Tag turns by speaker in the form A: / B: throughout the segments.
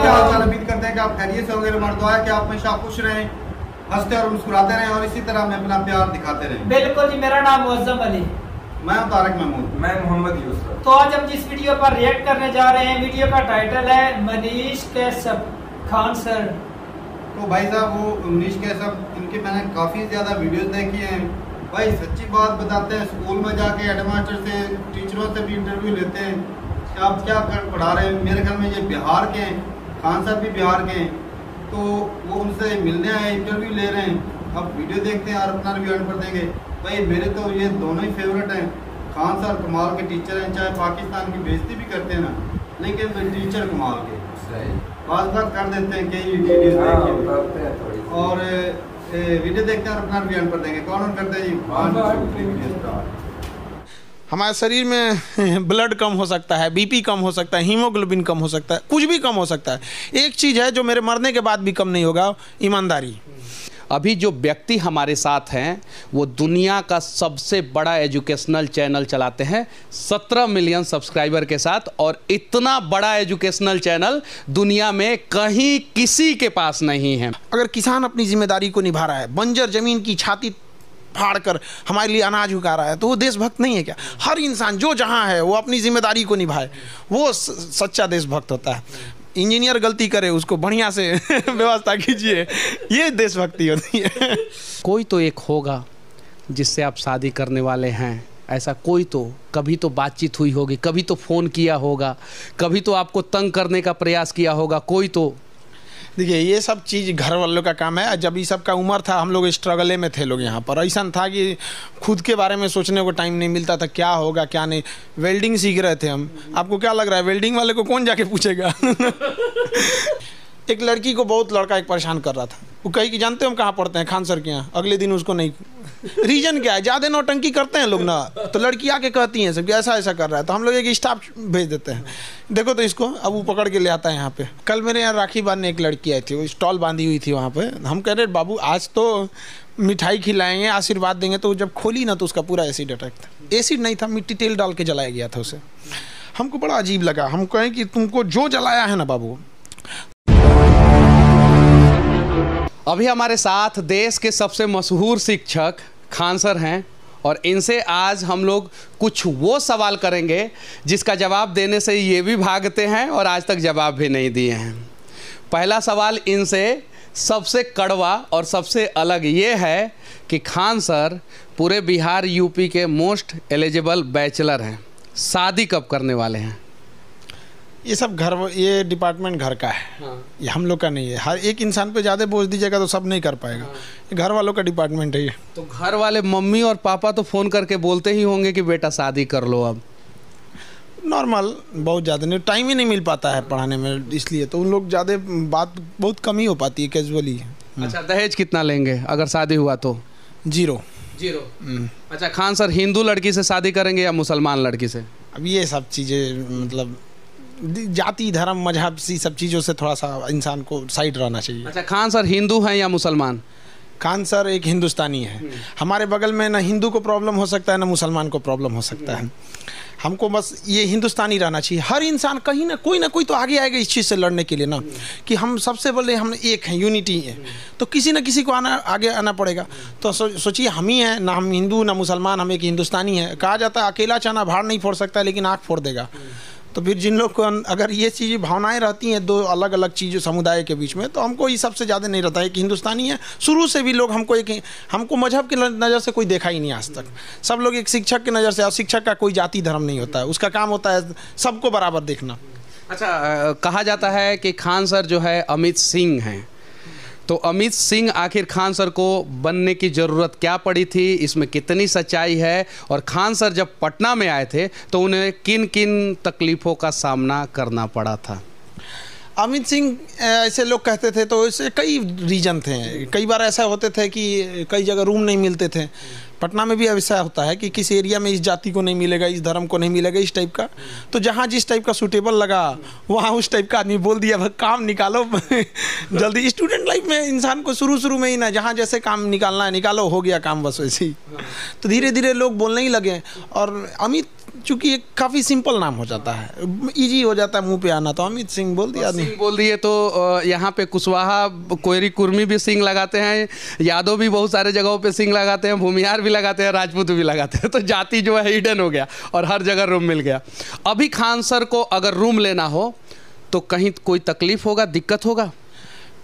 A: क्या हाल चाल, उम्मीद करते हैं कि आप खैरियत से होंगे। हमारा दुआ है कि आप हमेशा खुश रहें, हंसते और मुस्कुराते रहें और इसी तरह हमें अपना प्यार दिखाते रहें।
B: बिल्कुल जी, मेरा नाम मुअज्जम अली,
A: मैं तारिक महमूद,
C: मैं मोहम्मद यूसुफ।
B: तो आज हम जिस वीडियो पर रिएक्ट करने जा रहे हैं, वीडियो का टाइटल है मनीष कैसब खान सर।
A: तो भाई साहब वो मनीष कैसब, इनके मैंने काफ़ी ज़्यादा वीडियोस देखी हैं। भाई सच्ची बात बताते हैं, स्कूल में जाके हेडमास्टर से, टीचरों से भी इंटरव्यू लेते हैं कि आप क्या कर पढ़ा रहे हैं। मेरे ख्याल में ये बिहार के हैं, खान साहब भी बिहार के हैं, तो वो उनसे मिलने आए, इंटरव्यू ले रहे हैं। अब वीडियो देखते हैं और अपना रिव्यू कर देंगे। भाई मेरे तो ये दोनों ही फेवरेट हैं। खान साहब कमाल के टीचर हैं, चाहे पाकिस्तान की बेइज्जती भी करते हैं ना, लेकिन टीचर कमाल के बात कर देते हैं कई वीडियो देखिए और वीडियो देखते हैं और अपना रिव्यू कर देंगे। कौन करते हैं जी?
D: हमारे शरीर में ब्लड कम हो सकता है, बीपी कम हो सकता है, हीमोग्लोबिन कम हो सकता है, कुछ भी कम हो सकता है। एक चीज़ है जो मेरे मरने के बाद भी कम नहीं होगा, ईमानदारी।
E: अभी जो व्यक्ति हमारे साथ हैं वो दुनिया का सबसे बड़ा एजुकेशनल चैनल चलाते हैं 17 मिलियन सब्सक्राइबर के साथ, और इतना बड़ा एजुकेशनल चैनल दुनिया में कहीं किसी के पास नहीं है।
D: अगर किसान अपनी जिम्मेदारी को निभा रहा है, बंजर जमीन की छाती फाड़ कर हमारे लिए अनाज उगा रहा है, तो वो देशभक्त नहीं है क्या? हर इंसान जो जहाँ है वो अपनी जिम्मेदारी को निभाए, वो सच्चा देशभक्त होता है। इंजीनियर गलती करे उसको बढ़िया से व्यवस्था कीजिए, ये देशभक्ति होती है।
E: कोई तो एक होगा जिससे आप शादी करने वाले हैं, ऐसा कोई तो कभी तो बातचीत हुई होगी, कभी तो फ़ोन किया होगा, कभी तो आपको तंग करने का प्रयास किया होगा कोई तो।
D: देखिए ये सब चीज़ घर वालों का काम है। जब ये सब का उम्र था हम लोग स्ट्रगले में थे लोग यहाँ पर। ऐसा था कि खुद के बारे में सोचने को टाइम नहीं मिलता था, क्या होगा क्या नहीं। वेल्डिंग सीख रहे थे हम। आपको क्या लग रहा है वेल्डिंग वाले को कौन जाके पूछेगा? एक लड़की को बहुत लड़का एक परेशान कर रहा था। वो कही कि जानते हो हम कहाँ पढ़ते हैं? खान सर के यहाँ। अगले दिन उसको नहीं। रीज़न क्या है? ज़्यादा नौटंकी करते हैं लोग ना, तो लड़की आके कहती हैं सब कि ऐसा ऐसा कर रहा है, तो हम लोग एक स्टाफ भेज देते हैं, देखो तो इसको। अब वो पकड़ के ले आता है यहाँ पे। कल मेरे यहाँ राखी बांधने एक लड़की आई थी, वो स्टॉल बांधी हुई थी वहाँ पे। हम कह रहे बाबू आज तो मिठाई खिलाएंगे, आशीर्वाद देंगे, तो जब खोली ना तो उसका पूरा एसिड अटैक था। एसिड नहीं था, मिट्टी तेल डाल के जलाया गया था उसे। हमको बड़ा अजीब लगा। हम कहें कि तुमको जो जलाया है ना बाबू।
E: अभी हमारे साथ देश के सबसे मशहूर शिक्षक खान सर हैं, और इनसे आज हम लोग कुछ वो सवाल करेंगे जिसका जवाब देने से ये भी भागते हैं और आज तक जवाब भी नहीं दिए हैं। पहला सवाल इनसे सबसे कड़वा और सबसे अलग ये है कि खान सर पूरे बिहार यूपी के मोस्ट एलिजिबल बैचलर हैं, शादी कब करने वाले हैं?
D: ये सब घर, ये डिपार्टमेंट घर का है। हाँ। ये हम लोग का नहीं है। हर एक इंसान पे ज़्यादा बोझ दीजिएगा तो सब नहीं कर पाएगा। हाँ। ये घर वालों का डिपार्टमेंट है ये।
E: तो घर वाले मम्मी और पापा तो फ़ोन करके बोलते ही होंगे कि बेटा शादी कर लो अब?
D: नॉर्मल, बहुत ज़्यादा नहीं, टाइम ही नहीं मिल पाता है पढ़ाने में, इसलिए तो उन लोग ज़्यादा बात बहुत कम ही हो पाती है, कैजुअली।
E: अच्छा, दहेज कितना लेंगे अगर शादी हुआ तो?
D: 0।
E: अच्छा, खान सर हिंदू लड़की से शादी करेंगे या मुसलमान लड़की से?
D: अब ये सब चीज़ें मतलब जाति धर्म मजहब सी सब चीज़ों से थोड़ा सा इंसान को साइड रहना चाहिए।
E: अच्छा, खान सर हिंदू हैं या मुसलमान?
D: खान सर एक हिंदुस्तानी है। हमारे बगल में ना हिंदू को प्रॉब्लम हो सकता है ना मुसलमान को प्रॉब्लम हो सकता है। हमको बस ये हिंदुस्तानी रहना चाहिए। हर इंसान कहीं ना कोई तो आगे आएगा इस चीज़ से लड़ने के लिए ना, कि हम सबसे पहले हम एक हैं, यूनिटी है, तो किसी न किसी को आगे आना पड़ेगा। तो सोचिए हम ही हैं ना, हम हिंदू ना मुसलमान, हम एक हिंदुस्तानी है। कहा जाता है अकेला चना भाड़ नहीं फोड़ सकता, लेकिन आँख फोड़ देगा। तो फिर जिन लोग को अगर ये चीज़ें भावनाएं रहती हैं दो अलग अलग चीज़ों समुदाय के बीच में, तो हमको ये सबसे ज़्यादा नहीं रहता है कि हिंदुस्तानी है। शुरू से भी लोग हमको मजहब की नज़र से कोई देखा ही नहीं आज तक। सब लोग एक शिक्षक की नज़र से, और शिक्षक का कोई जाति धर्म नहीं होता है, उसका काम होता है सबको बराबर देखना।
E: अच्छा, कहा जाता है कि खान सर जो है अमित सिंह हैं, तो अमित सिंह आखिर खान सर को बनने की ज़रूरत क्या पड़ी थी, इसमें कितनी सच्चाई है? और खान सर जब पटना में आए थे तो उन्हें किन किन तकलीफ़ों का सामना करना पड़ा था?
D: अमित सिंह ऐसे लोग कहते थे, तो इससे कई रीज़न थे। कई बार ऐसा होते थे कि कई जगह रूम नहीं मिलते थे। पटना में भी ऐसा होता है कि किस एरिया में इस जाति को नहीं मिलेगा, इस धर्म को नहीं मिलेगा, इस टाइप का। तो जहाँ जिस टाइप का सूटेबल लगा वहाँ उस टाइप का आदमी बोल दिया, काम निकालो जल्दी। स्टूडेंट लाइफ में इंसान को शुरू में ही ना, जहाँ जैसे काम निकालना है निकालो, हो गया काम बस वैसे ही। तो धीरे धीरे लोग बोलने ही लगे। और अमित चूंकि एक काफ़ी सिंपल नाम हो जाता है, इजी हो जाता है मुंह पे आना, तो अमित सिंह बोल दिया।
E: सिंह बोल दिए तो यहाँ पे कुशवाहा, कोयरी, कुर्मी भी सिंह लगाते हैं, यादव भी बहुत सारे जगहों पे सिंह लगाते हैं, भूमिहार भी लगाते हैं, राजपूत भी लगाते हैं। तो जाति जो है हिडन हो गया और हर जगह रूम मिल गया। अभी खान सर को अगर रूम लेना हो तो कहीं कोई तकलीफ होगा, दिक्कत होगा?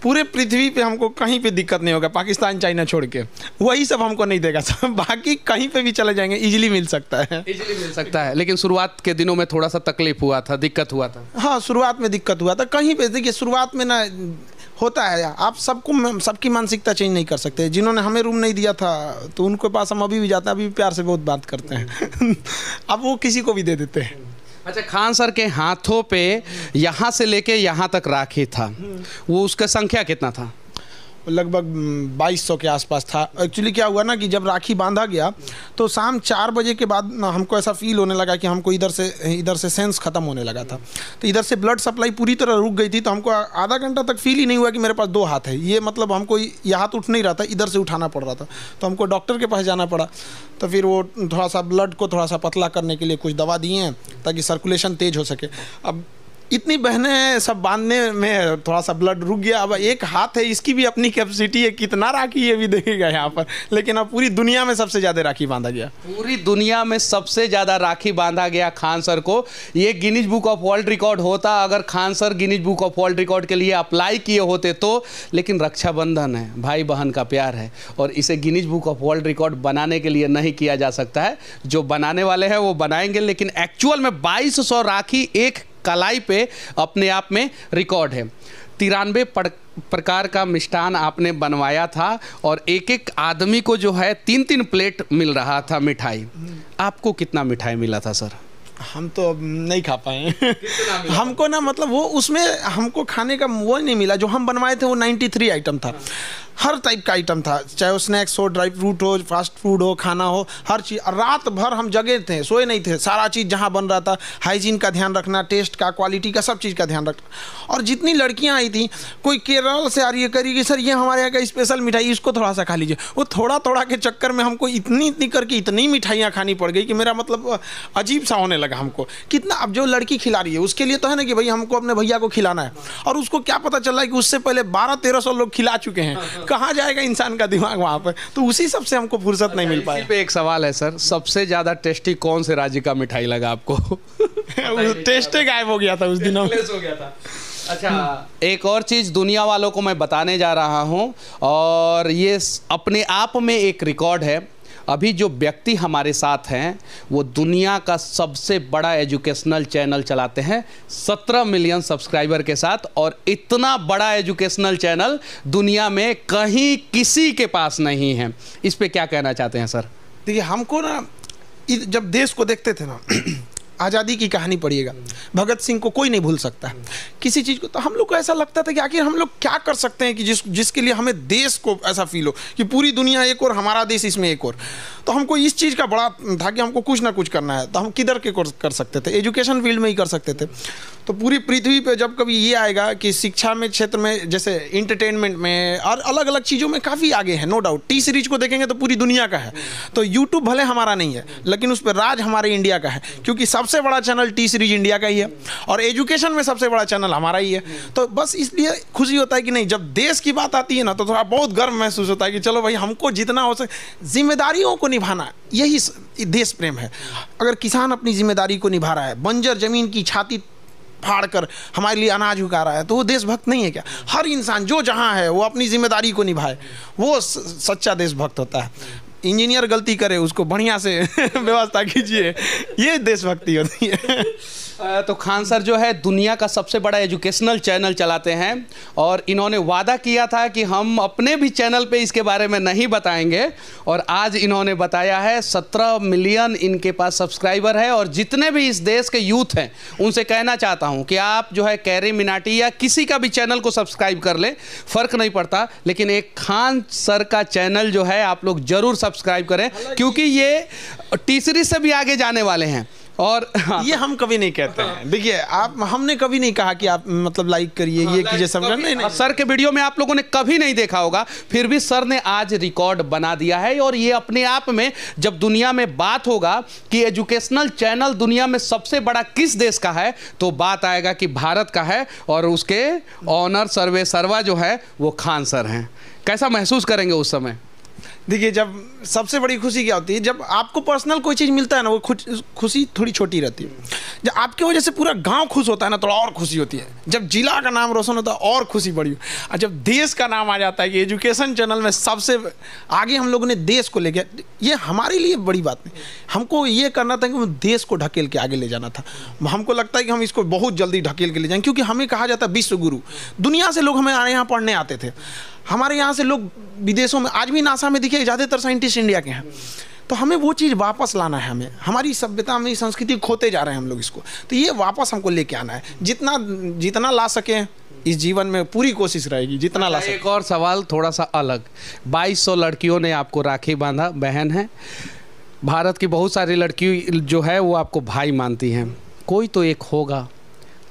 D: पूरे पृथ्वी पे हमको कहीं पे दिक्कत नहीं होगा, पाकिस्तान चाइना छोड़ के, वही सब हमको नहीं देगा सब, बाकी कहीं पे भी चले जाएंगे, इजीली मिल सकता है।
E: इजीली मिल सकता है, लेकिन शुरुआत के दिनों में थोड़ा सा तकलीफ हुआ था, दिक्कत हुआ था।
D: हाँ, शुरुआत में दिक्कत हुआ था। कहीं पे देखिए शुरुआत में ना होता है, आप सबको सबकी मानसिकता चेंज नहीं कर सकते। जिन्होंने हमें रूम नहीं दिया था तो उनके पास हम अभी भी जाते हैं, अभी भी प्यार से बहुत बात करते हैं अब वो किसी को भी दे देते हैं।
E: अच्छा, खान सर के हाथों पे यहाँ से लेके यहाँ तक राखी था, वो उसका संख्या कितना था?
D: लगभग 2200 के आसपास था। एक्चुअली क्या हुआ ना कि जब राखी बांधा गया तो शाम 4 बजे के बाद हमको ऐसा फील होने लगा कि हमको इधर से सेंस ख़त्म होने लगा था। तो इधर से ब्लड सप्लाई पूरी तरह रुक गई थी। तो हमको आधा घंटा तक फील ही नहीं हुआ कि मेरे पास 2 हाथ है। ये मतलब हमको ये हाथ उठ नहीं रहा था, इधर से उठाना पड़ रहा था। तो हमको डॉक्टर के पास जाना पड़ा। तो फिर वो थोड़ा सा ब्लड को थोड़ा सा पतला करने के लिए कुछ दवा दिए हैं ताकि सर्कुलेशन तेज़ हो सके। अब इतनी बहनें सब बांधने में थोड़ा सा ब्लड रुक गया। अब एक हाथ है, इसकी भी अपनी कैपेसिटी है, कितना राखी ये भी देखेगा यहाँ पर। लेकिन अब पूरी दुनिया में सबसे ज़्यादा राखी बांधा गया।
E: पूरी दुनिया में सबसे ज़्यादा राखी बांधा गया खान सर को। ये Guinness book of world record होता अगर Khan sir Guinness book of world record के लिए अप्लाई किए होते तो। लेकिन रक्षाबंधन है, भाई बहन का प्यार है, और इसे Guinness book of world record बनाने के लिए नहीं किया जा सकता है। जो बनाने वाले हैं वो बनाएंगे, लेकिन एक्चुअल में 2200 राखी एक कलाई पे अपने आप में रिकॉर्ड है। 93 प्रकार का मिष्ठान आपने बनवाया था और एक एक आदमी को जो है 3-3 प्लेट मिल रहा था मिठाई। आपको कितना मिठाई मिला था सर?
D: हम तो नहीं खा पाए हमको ना मतलब वो उसमें हमको खाने का वो नहीं मिला। जो हम बनवाए थे वो 93 आइटम था, हर टाइप का आइटम था, चाहे वो स्नैक्स हो, ड्राई फ्रूट हो, फास्ट फूड हो, खाना हो, हर चीज़। रात भर हम जगे थे, सोए नहीं थे। सारा चीज़ जहाँ बन रहा था, हाइजीन का ध्यान रखना, टेस्ट का, क्वालिटी का, सब चीज़ का ध्यान रखना। और जितनी लड़कियाँ आई थी, कोई केरल से आ रही है, करेगी सर ये हमारे यहाँ का स्पेशल मिठाई, इसको थोड़ा सा खा लीजिए। वो थोड़ा थोड़ा के चक्कर में हमको इतनी करके इतनी मिठाइयाँ खानी पड़ गई कि मेरा मतलब अजीब सा होने लगा हमको। कितना, अब जो लड़की खिला रही है उसके लिए तो है ना कि भाई हमको अपने भैया को खिलाना है, और उसको क्या पता चल रहा है कि उससे पहले 1200-1300 लोग खिला चुके हैं। कहाँ जाएगा इंसान का दिमाग वहाँ पर? तो उसी सब से हमको फुर्सत नहीं मिल पाया।
E: इसी पे एक सवाल है सर, सबसे ज़्यादा टेस्टी कौन से राज्य का मिठाई लगा आपको?
D: टेस्ट गायब हो गया था उस दिन, हो
E: गया था। अच्छा, एक और चीज़ दुनिया वालों को मैं बताने जा रहा हूँ, और ये अपने आप में एक रिकॉर्ड है। अभी जो व्यक्ति हमारे साथ हैं वो दुनिया का सबसे बड़ा एजुकेशनल चैनल चलाते हैं 17 मिलियन सब्सक्राइबर के साथ, और इतना बड़ा एजुकेशनल चैनल दुनिया में कहीं किसी के पास नहीं है। इस पे क्या कहना चाहते हैं सर?
D: देखिए, हमको ना जब देश को देखते थे ना आज़ादी की कहानी पढ़िएगा, भगत सिंह को कोई नहीं भूल सकता है किसी चीज़ को। तो हम लोग को ऐसा लगता था कि आखिर हम लोग क्या कर सकते हैं कि जिसके लिए हमें देश को ऐसा फील हो कि पूरी दुनिया एक और, हमारा देश इसमें एक और। तो हमको इस चीज़ का बड़ा था कि हमको कुछ ना कुछ करना है। तो हम किधर के कर सकते थे? एजुकेशन फील्ड में ही कर सकते थे। तो पूरी पृथ्वी पे जब कभी ये आएगा कि शिक्षा में क्षेत्र में, जैसे इंटरटेनमेंट में और अलग अलग चीज़ों में काफ़ी आगे है, नो डाउट। टी सीरीज को देखेंगे तो पूरी दुनिया का है। तो यूट्यूब भले हमारा नहीं है, लेकिन उस पर राज हमारे इंडिया का है, क्योंकि सबसे बड़ा चैनल टी सीरीज इंडिया का ही है, और एजुकेशन में सबसे बड़ा चैनल हमारा ही है। तो बस इसलिए खुशी होता है कि नहीं, जब देश की बात आती है ना तो थोड़ा बहुत गर्व महसूस होता है कि चलो भाई, हमको जितना हो सके जिम्मेदारियों को निभाना, यही देश प्रेम है। अगर किसान अपनी जिम्मेदारी को निभा रहा है, बंजर जमीन की छाती फाड़ कर हमारे लिए अनाज उगा रहा है, तो वो देशभक्त नहीं है क्या? हर इंसान जो जहाँ है वो अपनी जिम्मेदारी को निभाए, वो सच्चा देशभक्त होता है। इंजीनियर गलती करे उसको बढ़िया से व्यवस्था कीजिए, ये देशभक्ति होती है।
E: तो खान सर जो है दुनिया का सबसे बड़ा एजुकेशनल चैनल चलाते हैं, और इन्होंने वादा किया था कि हम अपने भी चैनल पे इसके बारे में नहीं बताएंगे, और आज इन्होंने बताया है। 17 मिलियन इनके पास सब्सक्राइबर है, और जितने भी इस देश के यूथ हैं उनसे कहना चाहता हूं कि आप जो है कैरी मिनाटी या किसी का भी चैनल को सब्सक्राइब कर लें, फ़र्क नहीं पड़ता, लेकिन एक खान सर का चैनल जो है आप लोग ज़रूर सब्सक्राइब करें, क्योंकि ये टी सीरीज से भी आगे जाने वाले हैं। और
D: ये हम कभी नहीं कहते हैं। देखिए आप, हमने कभी नहीं कहा कि आप मतलब लाइक करिए, ये कीजिए, सब नहीं।
E: सर के वीडियो में आप लोगों ने कभी नहीं देखा होगा, फिर भी सर ने आज रिकॉर्ड बना दिया है। और ये अपने आप में, जब दुनिया में बात होगा कि एजुकेशनल चैनल दुनिया में सबसे बड़ा किस देश का है, तो बात आएगा कि भारत का है, और उसके ऑनर सर्वे सर्वा जो है वो खान सर हैं। कैसा महसूस करेंगे उस समय?
D: देखिए, जब सबसे बड़ी खुशी क्या होती है, जब आपको पर्सनल कोई चीज़ मिलता है ना, वो खुशी थोड़ी छोटी रहती है। जब आपकी वजह से पूरा गांव खुश होता है ना, थोड़ा और खुशी होती है। जब जिला का नाम रोशन होता है और खुशी बढ़ी। और जब देश का नाम आ जाता है कि एजुकेशन चैनल में सबसे आगे हम लोगों ने देश को ले गया, ये हमारे लिए बड़ी बात नहीं। हमको ये करना था कि हम देश को ढकेल के आगे ले जाना था। हमको लगता है कि हम इसको बहुत जल्दी ढकेल के ले जाएंगे, क्योंकि हमें कहा जाता है विश्व गुरु। दुनिया से लोग हमारे यहाँ पढ़ने आते थे। हमारे यहाँ से लोग विदेशों में, आज भी नासा में देखिए ज़्यादातर साइंटिस्ट इंडिया के हैं। तो हमें वो चीज़ वापस लाना है। हमें हमारी सभ्यता, हमारी संस्कृति खोते जा रहे हैं हम लोग इसको, तो ये वापस हमको लेके आना है। जितना ला सकें इस जीवन में पूरी कोशिश रहेगी, जितना ला सकें।
E: एक और सवाल थोड़ा सा अलग। 2200 लड़कियों ने आपको राखी बांधा, बहन है। भारत की बहुत सारी लड़की जो है वो आपको भाई मानती हैं। कोई तो एक होगा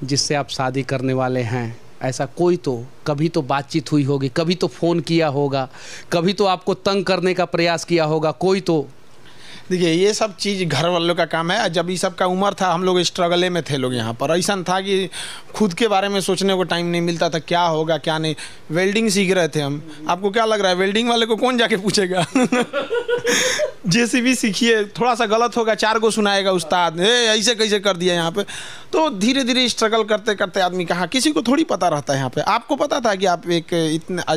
E: जिससे आप शादी करने वाले हैं, ऐसा कोई तो कभी तो बातचीत हुई होगी, कभी तो फ़ोन किया होगा, कभी तो आपको तंग करने का प्रयास किया होगा, कोई तो।
D: देखिए, ये सब चीज़ घर वालों का काम है। जब ये सब का उम्र था, हम लोग स्ट्रगले में थे लोग यहाँ पर। ऐसा था कि खुद के बारे में सोचने को टाइम नहीं मिलता था, क्या होगा क्या नहीं। वेल्डिंग सीख रहे थे हम। आपको क्या लग रहा है वेल्डिंग वाले को कौन जाके पूछेगा? जेसीबी सीखिए, थोड़ा सा गलत होगा 4 को सुनाएगा उस्ताद, ऐसे कैसे कर दिया यहाँ पे। तो धीरे धीरे स्ट्रगल करते करते आदमी कहाँ, किसी को थोड़ी पता रहता है यहाँ पे। आपको पता था कि आप एक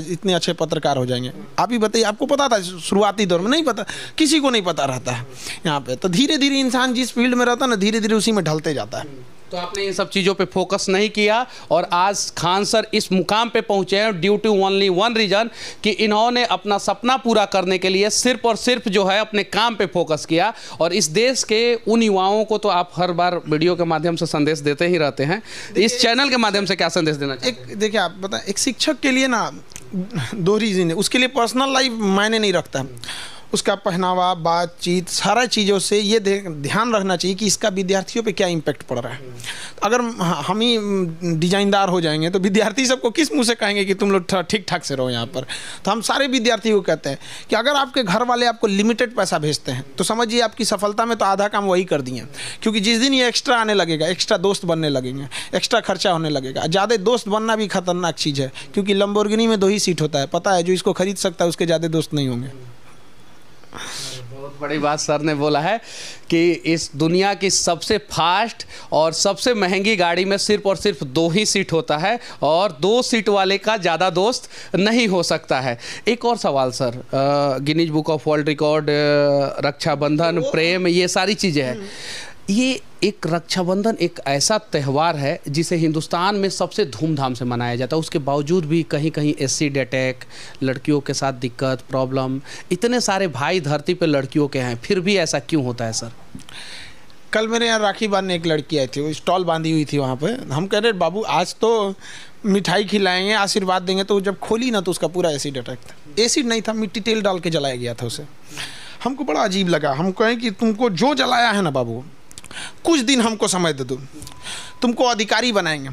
D: इतने अच्छे पत्रकार हो जाएंगे? आप ही बताइए, आपको पता था शुरुआती दौर में? नहीं पता, किसी को नहीं पता रहता है यहाँ पे। तो धीरे धीरे इंसान जिस फील्ड में रहता है ना, धीरे धीरे उसी में ढलते जाता है।
E: तो आपने इन सब चीज़ों पे फोकस नहीं किया, और आज खान सर इस मुकाम पे पहुंचे हैं due to only one reason, कि इन्होंने अपना सपना पूरा करने के लिए सिर्फ और सिर्फ जो है अपने काम पे फोकस किया। और इस देश के उन युवाओं को तो आप हर बार वीडियो के माध्यम से संदेश देते ही रहते हैं, इस चैनल के माध्यम से क्या संदेश देना चाहिए?
D: एक देखिए, आप बताएं, एक शिक्षक के लिए ना 2 रीज़न है। उसके लिए पर्सनल लाइफ मायने नहीं रखता। उसका पहनावा, बातचीत, सारा चीज़ों से ये ध्यान रखना चाहिए कि इसका विद्यार्थियों पे क्या इम्पैक्ट पड़ रहा है। अगर हम ही डिजाइनदार हो जाएंगे तो विद्यार्थी सबको किस मुंह से कहेंगे कि तुम लोग ठीक ठाक से रहो यहाँ पर। तो हम सारे विद्यार्थियों को कहते हैं कि अगर आपके घर वाले आपको लिमिटेड पैसा भेजते हैं तो समझिए आपकी सफलता में तो आधा काम वही कर दिए। क्योंकि जिस दिन ये एक्स्ट्रा आने लगेगा, एक्स्ट्रा दोस्त बनने लगेंगे, एक्स्ट्रा खर्चा होने लगेगा। ज़्यादा दोस्त बनना भी खतरनाक चीज़ है, क्योंकि लंबोर्गिनी में 2 ही सीट होता है, पता है। जो इसको खरीद सकता है उसके ज़्यादा दोस्त नहीं होंगे।
E: बहुत बड़ी बात सर ने बोला है कि इस दुनिया की सबसे फास्ट और सबसे महंगी गाड़ी में सिर्फ और सिर्फ 2 ही सीट होता है, और 2 सीट वाले का ज़्यादा दोस्त नहीं हो सकता है। एक और सवाल sir, Guinness book of world record, Rakshabandhan, प्रेम, ये सारी चीज़ें हैं। ये एक रक्षाबंधन एक ऐसा त्यौहार है जिसे हिंदुस्तान में सबसे धूमधाम से मनाया जाता है। उसके बावजूद भी कहीं कहीं एसिड अटैक, लड़कियों के साथ दिक्कत, प्रॉब्लम, इतने सारे भाई धरती पे लड़कियों के हैं, फिर भी ऐसा क्यों होता है सर?
D: कल मेरे यहाँ राखी बांधने एक लड़की आई थी, वो स्टॉल बांधी हुई थी वहाँ पे। हम कह रहे बाबू आज तो मिठाई खिलाएंगे, आशीर्वाद देंगे, तो जब खोली ना तो उसका पूरा एसिड अटैक था। एसिड नहीं था, मिट्टी तेल डाल के जलाया गया था उसे। हमको बड़ा अजीब लगा। हम कहें कि तुमको जो जलाया है ना बाबू, कुछ दिन हमको समय दे दो, तुमको अधिकारी बनाएंगे।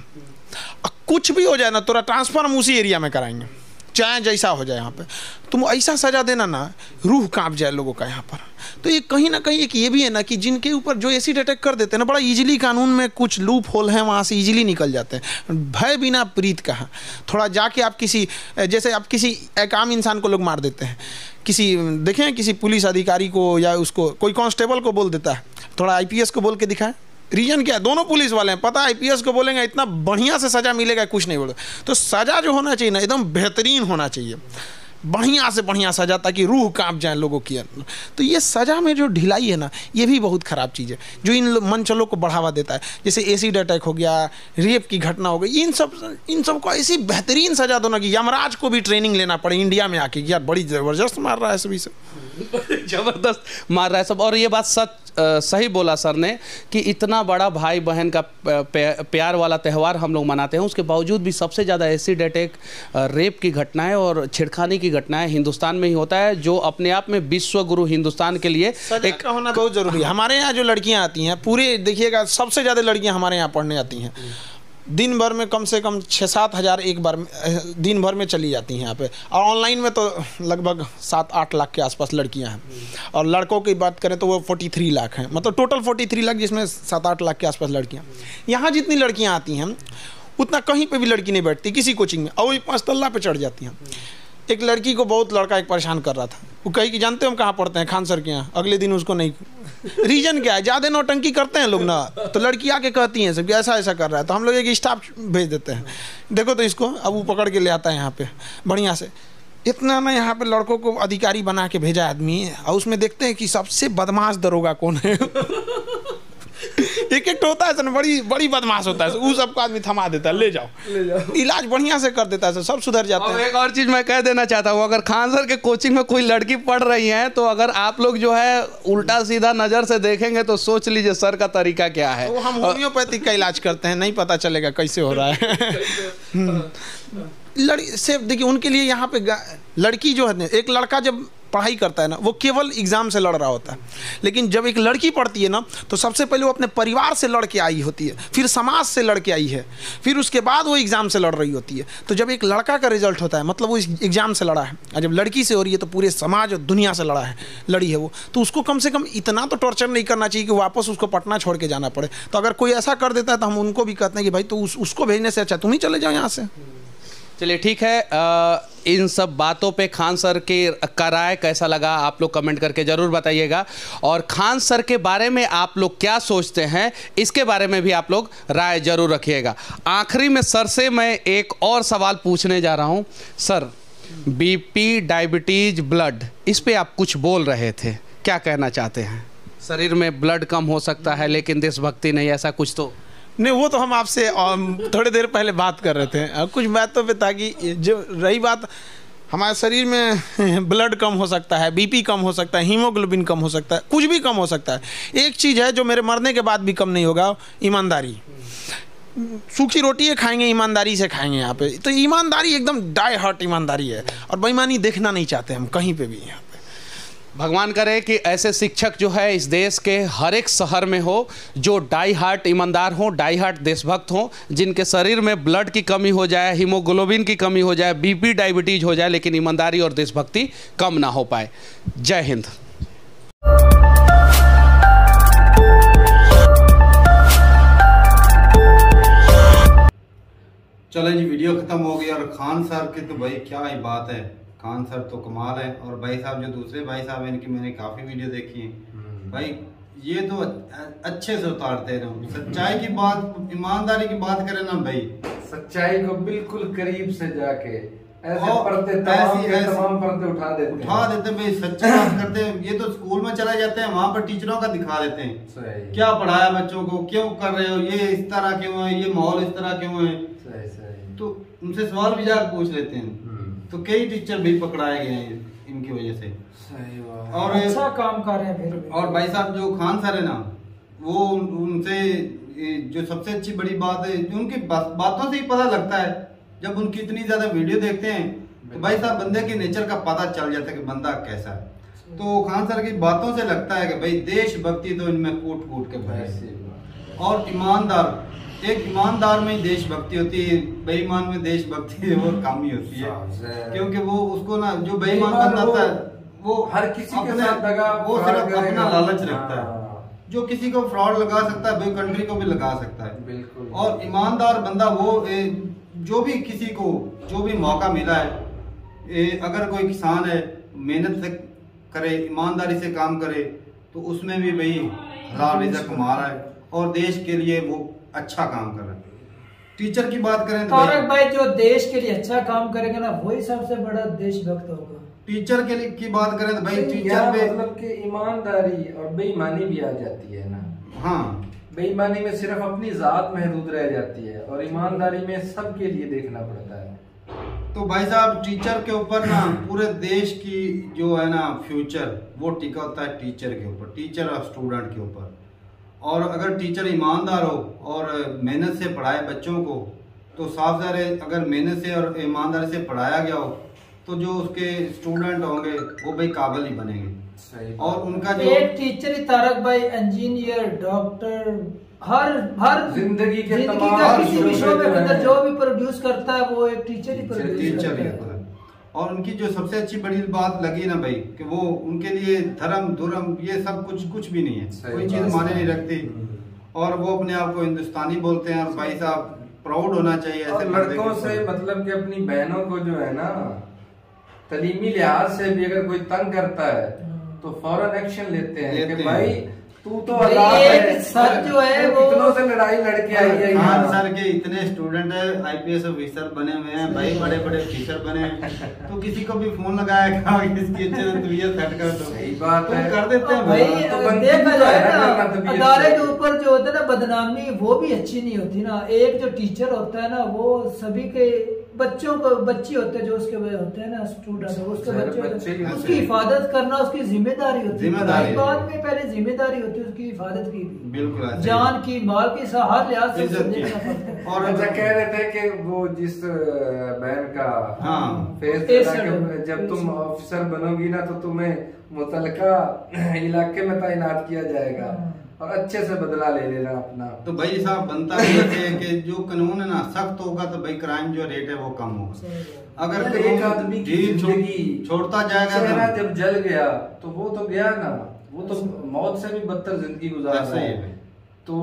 D: कुछ भी हो जाए ना, तोरा ट्रांसफर हम उसी एरिया में कराएंगे, चाहे जैसा हो जाए। यहाँ पे तुम ऐसा सजा देना ना, रूह कांप जाए लोगों का यहाँ पर। तो ये कहीं ना कहीं एक ये भी है ना कि जिनके ऊपर जो एसिड अटैक कर देते हैं ना, बड़ा इजीली कानून में कुछ लूप होल है, वहाँ से इजीली निकल जाते हैं। भय बिना प्रीत कहा। थोड़ा जाके आप किसी, जैसे आप किसी एक आम इंसान को लोग मार देते हैं, किसी देखें किसी पुलिस अधिकारी को या उसको कोई कांस्टेबल को बोल देता है, थोड़ा आईपीएस को बोल के दिखाएं। रीजन क्या है? दोनों पुलिस वाले हैं, पता है आईपीएस को बोलेंगे इतना बढ़िया से सज़ा मिलेगा, कुछ नहीं बोले। तो सज़ा जो होना चाहिए ना, एकदम बेहतरीन होना चाहिए, बढ़िया से बढ़िया सज़ा, ताकि रूह कांप जाए लोगों की। तो ये सज़ा में जो ढिलाई है ना, ये भी बहुत ख़राब चीज़ है, जो इन मंचलों को बढ़ावा देता है। जैसे एसिड अटैक हो गया, रेप की घटना हो गई, इन सब को ऐसी बेहतरीन सज़ा दो ना कि यमराज को भी ट्रेनिंग लेना पड़े इंडिया में आके कि यार बड़ी ज़बरदस्त मार रहा है सभी से।
E: जबरदस्त मार रहा है सब। और ये बात सही बोला सर ने कि इतना बड़ा भाई बहन का प्यार वाला त्यौहार हम लोग मनाते हैं, उसके बावजूद भी सबसे ज़्यादा एसिड अटैक, रेप की घटनाएं और छेड़खानी की घटनाएं हिंदुस्तान में ही होता है, जो अपने आप में विश्व गुरु हिंदुस्तान के लिए
D: एक होना बहुत ज़रूरी है। हमारे यहाँ जो लड़कियाँ आती हैं, पूरे देखिएगा सबसे ज़्यादा लड़कियाँ हमारे यहाँ पढ़ने आती हैं, दिन भर में कम से कम 6-7 हज़ार एक बार दिन भर में चली जाती हैं यहाँ पे। और ऑनलाइन में तो लगभग 7-8 लाख के आसपास लड़कियाँ हैं, और लड़कों की बात करें तो वो 43 लाख हैं, मतलब टोटल 43 लाख, जिसमें 7-8 लाख के आसपास लड़कियाँ। यहाँ जितनी लड़कियाँ आती हैं उतना कहीं पे भी लड़की नहीं बैठती किसी कोचिंग में, और वही 5 तल्ला पे चढ़ जाती हैं। एक लड़की को बहुत लड़का एक परेशान कर रहा था, वो कही कि जानते हो हम कहाँ पढ़ते हैं, खान सर के यहाँ। अगले दिन उसको नहीं, रीजन क्या है, ज़्यादा नौटंकी करते हैं लोग ना, तो लड़की आके कहती हैं सब कि ऐसा ऐसा कर रहा है, तो हम लोग एक स्टाफ भेज देते हैं, देखो तो इसको, अब वो पकड़ के ले आता है यहाँ पे बढ़िया से। इतना ना यहाँ पे लड़कों को अधिकारी बना के भेजा आदमी, और उसमें देखते हैं कि सबसे बदमाश दरोगा कौन है। एक होता है सर, बड़ी बदमाश होता है, वो सबको आदमी थमा देता है, ले जाओ, इलाज बढ़िया से कर देता है सर, सब सुधर जाते हैं।
E: एक और चीज़ मैं कह देना चाहता हूँ, अगर खान सर के कोचिंग में कोई लड़की पढ़ रही है तो अगर आप लोग जो है उल्टा सीधा नज़र से देखेंगे तो सोच लीजिए सर का तरीका क्या है।
D: तो हम होम्योपैथिक का इलाज करते हैं, नहीं पता चलेगा कैसे हो रहा है। से देखिए उनके लिए यहाँ पे लड़की जो है, एक लड़का जब पढ़ाई करता है ना, वो केवल एग्जाम से लड़ रहा होता है, लेकिन जब एक लड़की पढ़ती है ना, तो सबसे पहले वो अपने परिवार से लड़ के आई होती है, फिर समाज से लड़ के आई है, फिर उसके बाद वो एग्जाम से लड़ रही होती है। तो जब एक लड़का का रिजल्ट होता है, मतलब वो एग्जाम से लड़ा है, और जब लड़की से हो रही है तो पूरे समाज और दुनिया से लड़ी है वो, तो उसको कम से कम इतना तो टॉर्चर नहीं करना चाहिए कि वापस उसको पटना छोड़ के जाना पड़े। तो अगर कोई ऐसा कर देता है तो हम उनको भी कहते हैं कि भाई तो उसको भेजने से अच्छा तुम ही चले जाओ यहाँ से।
E: चलिए ठीक है, इन सब बातों पे खान सर का राय कैसा लगा आप लोग कमेंट करके ज़रूर बताइएगा, और खान सर के बारे में आप लोग क्या सोचते हैं इसके बारे में भी आप लोग राय ज़रूर रखिएगा। आखिरी में सर से मैं एक और सवाल पूछने जा रहा हूं। सर, बीपी, डायबिटीज, ब्लड, इस पे आप कुछ बोल रहे थे, क्या कहना चाहते हैं? शरीर में ब्लड कम हो सकता है लेकिन देशभक्ति नहीं, ऐसा कुछ तो
D: नहीं? वो तो हम आपसे थोड़ी देर पहले बात कर रहे थे कुछ बातों पे, ताकि जो रही बात, हमारे शरीर में ब्लड कम हो सकता है, बीपी कम हो सकता है, हीमोग्लोबिन कम हो सकता है, कुछ भी कम हो सकता है। एक चीज़ है जो मेरे मरने के बाद भी कम नहीं होगा, ईमानदारी। सूखी रोटी खाएंगे, ईमानदारी से खाएंगे यहाँ पे, तो ईमानदारी एकदम डाई हार्ट ईमानदारी है, और बेईमानी देखना नहीं चाहते हम कहीं पे भी यहाँ पे।
E: भगवान करे कि ऐसे शिक्षक जो है इस देश के हर एक शहर में हो, जो डाई हार्ट ईमानदार हो, डाई हार्ट देशभक्त हो, जिनके शरीर में ब्लड की कमी हो जाए, हीमोग्लोबिन की कमी हो जाए, बीपी डायबिटीज हो जाए, लेकिन ईमानदारी और देशभक्ति कम ना हो पाए। जय हिंद।
A: चलो जी, वीडियो खत्म हो गई, और खान सर की तो भाई क्या ही बात है, खान सर तो कमाल है। और भाई साहब जो दूसरे भाई साहब हैं, इनकी मैंने काफ़ी वीडियो देखी है भाई, ये तो अच्छे से उतारते हैं, सच्चाई की बात, ईमानदारी की बात करें ना भाई,
C: सच्चाई को बिल्कुल करीब से जाके तमाम पर्दे उठा देते भाई, सच्ची बात करते हैं। ये तो स्कूल में चले जाते हैं, वहाँ पर टीचरों का दिखा देते हैं, क्या पढ़ाया बच्चों को, क्यों कर रहे हो, ये इस तरह क्यों है, ये माहौल इस तरह क्यों है, तो उनसे सवाल भी जाकर पूछ लेते हैं। तो कई टीचर भी पकड़ाए गए हैं इनकी वजह से।
B: और अच्छा काम कर रहे हैं फिर।
A: और भाई साहब जो खान सर है ना, वो उनसे जो सबसे अच्छी बड़ी बात है, उनकी बातों से ही पता लगता है, जब उनकी इतनी ज्यादा वीडियो देखते हैं तो भाई साहब बंदे के नेचर का पता चल जाता है कि बंदा कैसा है। तो खान सर की बातों से लगता है कि भाई देशभक्ति तो इनमें कूट कूट के भरे, और ईमानदार, एक ईमानदार में ही देशभक्ति होती है, बेईमान में देशभक्ति और कम ही होती है, क्योंकि वो उसको ना, जो बेईमान बनता है वो
C: हर किसी के साथ दगा,
A: वो सिर्फ अपना लालच रखता है, जो किसी को फ्रॉड लगा सकता है भाई कंट्री को भी लगा सकता है।
C: बिल्कुल।
A: और ईमानदार बंदा वो जो भी किसी को जो भी मौका मिला है, अगर कोई किसान है मेहनत से करे, ईमानदारी से काम करे, तो उसमें भी भाई हलाल रिज़्क़ कमा रहा है, और देश के लिए वो अच्छा काम कर रहे हैं। टीचर की बात करें तो
B: भाई जो देश के लिए अच्छा काम करेगा ना, वही सबसे बड़ा देशभक्त होगा।
A: टीचर के लिए की बात करें तो भाई टीचर पे
C: मतलब कि ईमानदारी और बेईमानी भी आ जाती है ना।
A: हाँ,
C: बेईमानी में सिर्फ अपनी जात महदूद रह जाती है, और ईमानदारी में सबके लिए देखना पड़ता है।
A: तो भाई साहब टीचर के ऊपर ना पूरे देश की जो है ना फ्यूचर वो टिका होता है टीचर के ऊपर, टीचर और स्टूडेंट के ऊपर। और अगर टीचर ईमानदार हो और मेहनत से पढ़ाए बच्चों को, तो साफ ज़ाहिर है अगर मेहनत से और ईमानदारी से पढ़ाया गया हो तो जो उसके स्टूडेंट होंगे वो भाई काबिल ही बनेंगे। सही। और उनका जो
B: एक टीचर ही तारक भाई इंजीनियर, डॉक्टर, हर
C: जिंदगी के
B: तमाम किसी भी शो में अंदर जो भी प्रोड्यूस करता है वो एक टीचर ही प्रोड्यूस करता है।
A: और उनकी जो सबसे अच्छी बड़ी बात लगी ना भाई कि वो उनके लिए धर्म ये सब कुछ भी नहीं है, कोई चीज माने नहीं रखती। और वो अपने आप को हिंदुस्तानी बोलते हैं। और भाई साहब प्राउड होना चाहिए ऐसे
C: लड़कों से, मतलब कि अपनी बहनों को जो है ना तलीमी लिहाज से भी अगर कोई तंग करता है तो फौरन एक्शन लेते हैं कि भाई तू तो
B: सर जो है वो
C: कितनों से लड़ाई लड़के आई है।
A: खान सर के इतने स्टूडेंट है आईपीएस ऑफिसर बने हुए हैं भाई, बड़े बड़े टीचर बने हैं। तो किसी को भी फोन लगाया इसकी सेट कर दो,
C: सही बात है,
A: कर देते हैं
B: भाई। देखा जाए ना अदारे के ऊपर जो होता है ना बदनामी, वो भी अच्छी नहीं होती ना। एक जो टीचर होता है ना वो सभी के बच्चों को, बच्चे होते हैं जो उसके होते हैं ना स्टूडेंट, उसके बच्चे उसकी हिफाजत करना उसकी जिम्मेदारी होती है। बाद में पहले जिम्मेदारी होती है उसकी हिफाजत की, बिल्कुल जान की, माल की, हर लिहाज से।
C: और अच्छा कह रहे थे कि वो जिस बहन का फेस जब तुम ऑफिसर बनोगी ना तो तुम्हें मुतलका इलाके में तैनात किया जाएगा और अच्छे से बदला ले लेना अपना।
A: तो भाई साहब बनता है कि जो कानून है ना सख्त होगा तो भाई क्राइम जो रेट है वो कम होगा। अगर
C: एक आदमी की जिंदगी
A: छोड़ता जाएगा
C: ना, जब जल गया तो वो तो गया ना, वो तो मौत से भी बदतर जिंदगी गुजार रहा है। तो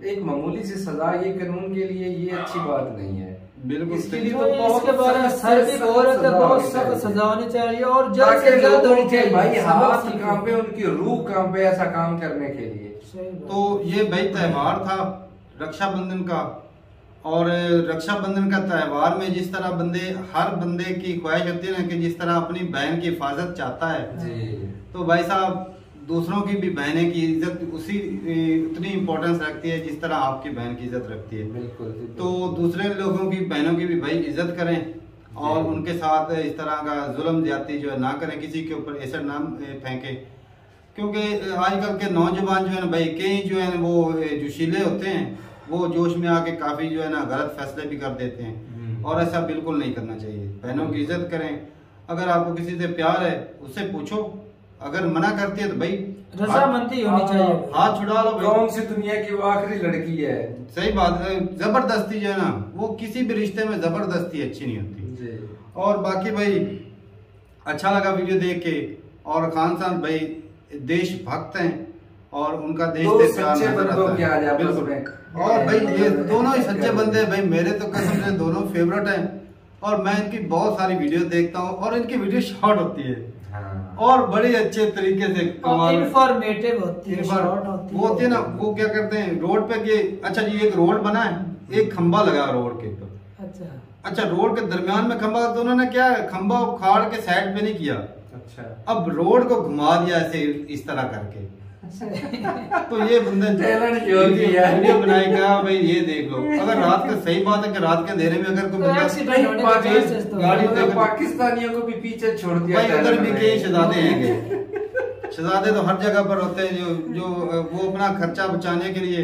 C: एक मामूली सी सजा ये कानून के लिए ये अच्छी बात नहीं है, बिल्कुल।
B: इसके लिए तो इसके बारे में सर भी बोल रहे थे बहुत सख्त सजा होनी चाहिए और जल्द से जल्द होनी चाहिए
C: भाई। हाथ कांपे, उनकी रूह कांपे ऐसा काम करने के लिए।
A: तो ये भाई त्योहार था रक्षाबंधन का, और रक्षाबंधन का त्योहार में जिस तरह हर बंदे की ख्वाहिश होती है ना कि जिस तरह अपनी बहन की हिफाजत चाहता है
C: जी।
A: तो भाई साहब दूसरों की भी बहनें की इज्जत उतनी इम्पोर्टेंस रखती है जिस तरह आपकी बहन की इज्जत रखती है।
C: बिल्कुल।
A: तो दूसरे लोगों की बहनों की भी भाई इज्जत करें और उनके साथ इस तरह का जुल्म ज्यादती जो है ना करें, किसी के ऊपर एसिड ना फेंके। क्योंकि आजकल के नौजवान जो है ना भाई कई जो है वो जोशीले होते हैं, वो जोश में आके काफी जो है ना गलत फैसले भी कर देते हैं और ऐसा बिल्कुल नहीं करना चाहिए। बहनों की इज्जत करें, अगर आपको किसी से प्यार है उससे पूछो, अगर मना करती है तो भाई
B: रजामंदी होनी चाहिए,
A: हाथ छुड़ा लो।
C: कौन सी दुनिया की वो आखिरी लड़की है।
A: सही बात है, जबरदस्ती जो है ना वो किसी भी रिश्ते में जबरदस्ती अच्छी नहीं होती। और बाकी भाई अच्छा लगा वीडियो देख के, और खान साहब भाई देशभक्त हैं और उनका देश से प्यार नजर आता है बिल्कुल। और भाई ये दोनों ही सच्चे बंदे हैं भाई, मेरे तो कसम से दोनों फेवरेट हैं। और मैं इनकी बहुत सारी वीडियो देखता हूँ और इनकी वीडियो शॉर्ट होती है और बड़े अच्छे तरीके से
B: इंफॉर्मेटिव होती है,
A: वो होती है ना। वो क्या करते हैं रोड पे कि अच्छा जी एक रोड बना है, एक खंबा लगा रोड के ऊपर। अच्छा रोड के दरमियान में खंबा, तो उन्होंने क्या खंबा उखाड़ के साइड पे नहीं किया, अच्छा अब रोड को घुमा दिया ऐसे इस तरह करके। तो ये बंदे वीडियो बनाएगा भाई, ये देख लो। अगर रात का, सही बात है कि रात के अंधेरे में अगर कोई
C: गाड़ी पाकिस्तानियों को भी पीछे छोड़ दिया,
A: उधर भी कई शहजादे हैं। शहजादे तो हर जगह पर होते हैं जो वो अपना खर्चा बचाने के लिए,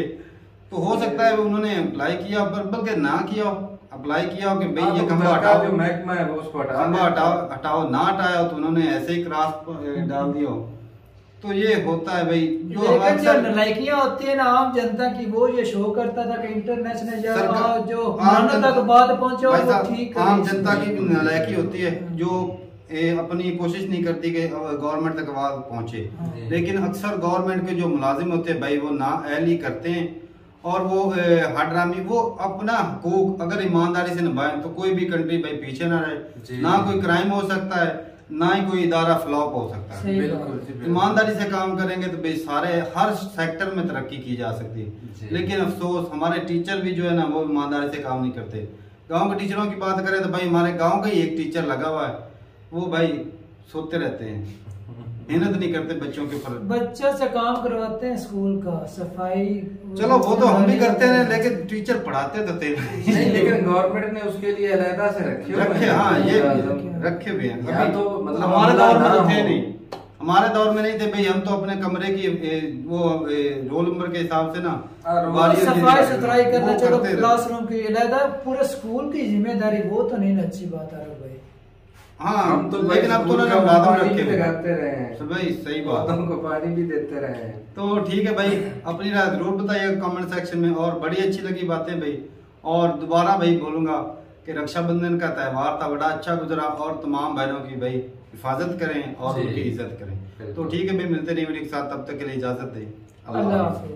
A: तो हो सकता है उन्होंने अप्लाई किया, बल्कि ना किया, अप्लाई किया हो कि भाई ये खंबा हटाओ,
C: जो महकमा है वो उसको
A: खंबा हटाओ ना हटाया तो उन्होंने ऐसे ही क्रॉस डाल दिया। तो ये होता है भाई
B: जो नलायकियां होती है ना आम जनता की, वो ये शो करता था कि इंटरनेशनल जो तक बात पहुंचे वो ठीक।
A: आम जनता की नलायकी होती है जो अपनी कोशिश नहीं करती कि गवर्नमेंट तक आवाज पहुंचे, लेकिन अक्सर गवर्नमेंट के जो मुलाजिम होते हैं भाई वो ना अहल ही करते हैं और वो हडरामी, वो अपना हकूक अगर ईमानदारी से निभाएं तो कोई भी कंट्री भाई पीछे ना रहे, ना कोई क्राइम हो सकता है ना ही कोई इदारा फ्लॉप हो सकता है। बिल्कुल ईमानदारी से काम करेंगे तो भाई सारे हर सेक्टर में तरक्की की जा सकती है। लेकिन अफसोस हमारे टीचर भी जो है ना वो ईमानदारी से काम नहीं करते। गांव के टीचरों की बात करें तो भाई हमारे गांव का ही एक टीचर लगा हुआ है, वो भाई सोते रहते हैं मेहनत नहीं करते बच्चों के ऊपर।
B: बच्चों से काम करवाते हैं स्कूल का, सफाई।
A: चलो वो तो हम भी करते हैं, लेकिन टीचर पढ़ाते तो थे
C: नहीं, लेकिन गवर्नमेंट ने उसके लिए अलग से रखे।
A: हाँ ये रखे भी हैं।
C: अभी तो मतलब
A: हमारे दौर में तो थे नहीं, हमारे दौर में नहीं थे भाई। हम तो अपने कमरे की वो रोल नंबर के हिसाब से ना
B: सफाई सुथराई करना, चलो क्लासरूम की अलग, पूरे स्कूल की जिम्मेदारी, वो तो नहीं ना अच्छी बात है भाई।
A: हाँ हम तो, लेकिन अब तो लगाते
C: रहे हैं
A: भाई, सही बात,
C: उनको पानी भी देते रहे हैं।
A: तो ठीक है भाई, अपनी राय जरूर बताइएगा कमेंट सेक्शन में। और बड़ी अच्छी लगी बातें भाई, और दोबारा भाई बोलूंगा कि रक्षाबंधन का त्यौहार था, बड़ा अच्छा गुजरा, और तमाम बहनों की भाई हिफाजत करें और उनकी इज्जत करें। तो ठीक है भाई, मिलते नहीं वीडियो के साथ, तब तक के लिए इजाजत दें।
B: अल्लाह हाफिज़।